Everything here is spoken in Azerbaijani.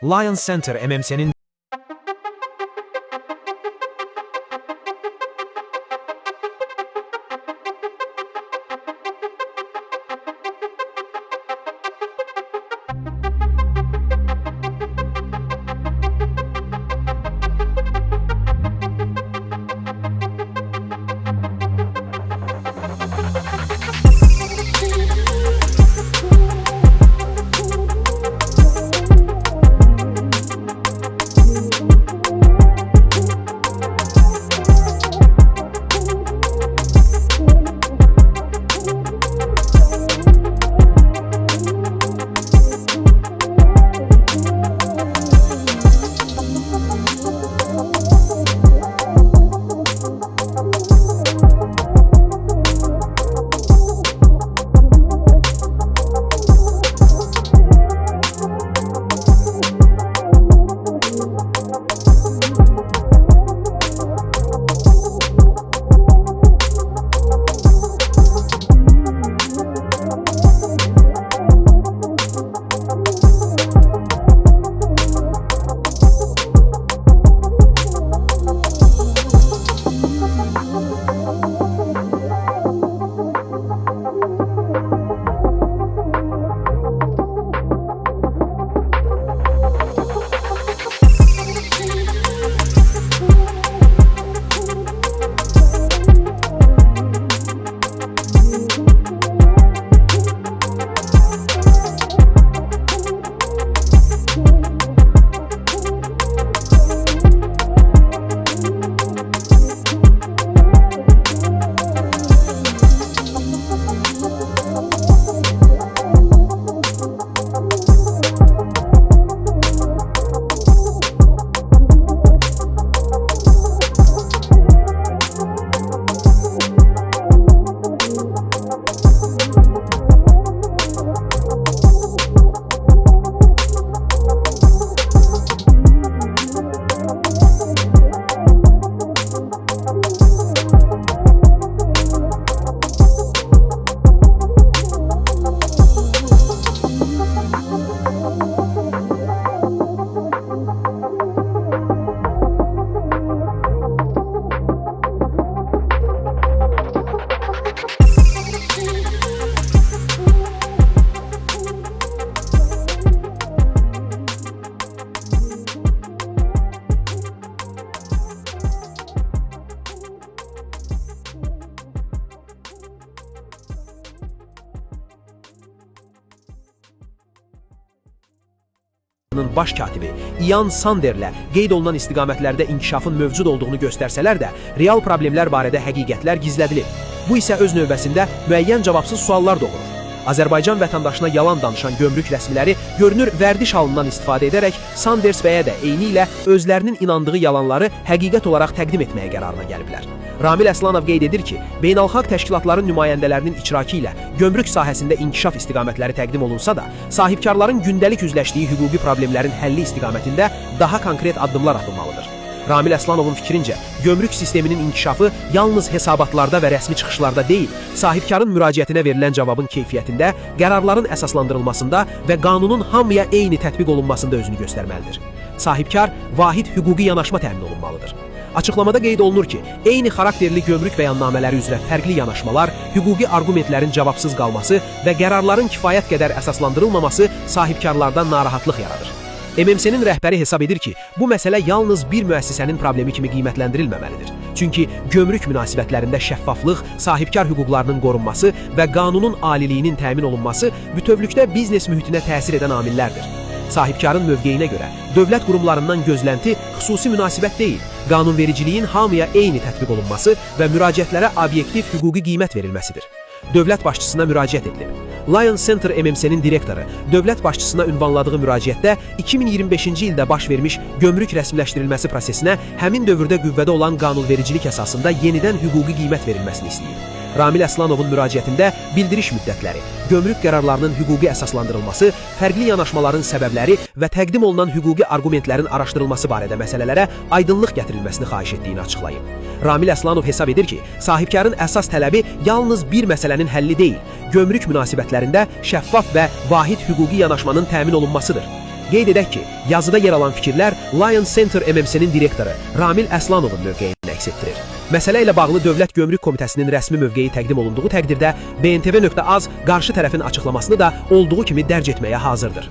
Lion Center MMC'nin baş katibi Ian Sanderlə qeyd olunan istiqamətlərdə inkişafın mövcud olduğunu göstərsələr də, real problemlər barədə həqiqətlər gizlədilir. Bu isə öz növbəsində müəyyən cavabsız suallar doğurur. Azərbaycan vətəndaşına yalan danışan gömrük rəsmiləri görünür vərdiş halından istifadə edərək Sanders bəyə də eyni ilə özlərinin inandığı yalanları həqiqət olaraq təqdim etməyə qərarına gəliblər. Ramil Əslanov qeyd edir ki, beynəlxalq təşkilatların nümayəndələrinin iştirakı ilə gömrük sahəsində inkişaf istiqamətləri təqdim olunsa da, sahibkarların gündəlik üzləşdiyi hüquqi problemlərin həlli istiqamətində daha konkret addımlar atılmalıdır. Ramil Əslanovun fikrincə, gömrük sisteminin inkişafı yalnız hesabatlarda və rəsmi çıxışlarda deyil, sahibkarın müraciətinə verilən cavabın keyfiyyətində, qərarların əsaslandırılmasında və qanunun hamıya eyni tətbiq olunmasında özünü göstərməlidir. Sahibkar vahid hüquqi yanaşma təmin olunmalıdır. Açıqlamada qeyd olunur ki, eyni xarakterli gömrük bəyannamələri üzrə fərqli yanaşmalar, hüquqi arqumentlərin cavabsız qalması və qərarların kifayət qədər əsaslandırılmaması sahibkarlardan narahatlıq yaradır. MMC'nin rəhbəri hesab edir ki, bu məsələ yalnız bir müəssisənin problemi kimi qiymətləndirilməməlidir. Çünki gömrük münasibətlərində şəffaflıq, sahibkar hüquqlarının qorunması və qanunun aliliyinin təmin olunması bütövlükdə biznes mühitinə təsir edən amillərdir. Sahibkarın mövqeyinə görə dövlət qurumlarından gözlənti xüsusi münasibət deyil, qanunvericiliyin hamıya eyni tətbiq olunması və müraciətlərə obyektiv hüquqi qiymət verilməsidir. Dövlət başçısına müraciət edilib. Lion Center MMC'nin direktoru dövlət başçısına ünvanladığı müraciətdə 2025-ci ildə baş vermiş gömrük rəsmiləşdirilməsi prosesinə həmin dövrdə qüvvədə olan qanunvericilik əsasında yenidən hüquqi qiymət verilməsini istəyir. Ramil Əslanovun müraciətində bildiriş müddətləri, gömrük qərarlarının hüquqi əsaslandırılması, fərqli yanaşmaların səbəbləri və təqdim olunan hüquqi arqumentlərin araşdırılması barədə məsələlərə aydınlıq gətirilməsini xahiş etdiyini açıqlayıb. Ramil Əslanov hesab edir ki, sahibkarın əsas tələbi yalnız bir məsələnin həlli deyil, gömrük münasibətlərində şəffaf və vahid hüquqi yanaşmanın təmin olunmasıdır. Qeyd edək ki, yazıda yer alan fikirlər Lion Center MMC-nin direktoru Ramil Əslanovun mövqeyini əks etdirir. Məsələ ilə bağlı Dövlət Gömrük Komitəsinin rəsmi mövqeyi təqdim olunduğu təqdirdə BNTV.az qarşı tərəfin açıqlamasını da olduğu kimi dərc etməyə hazırdır.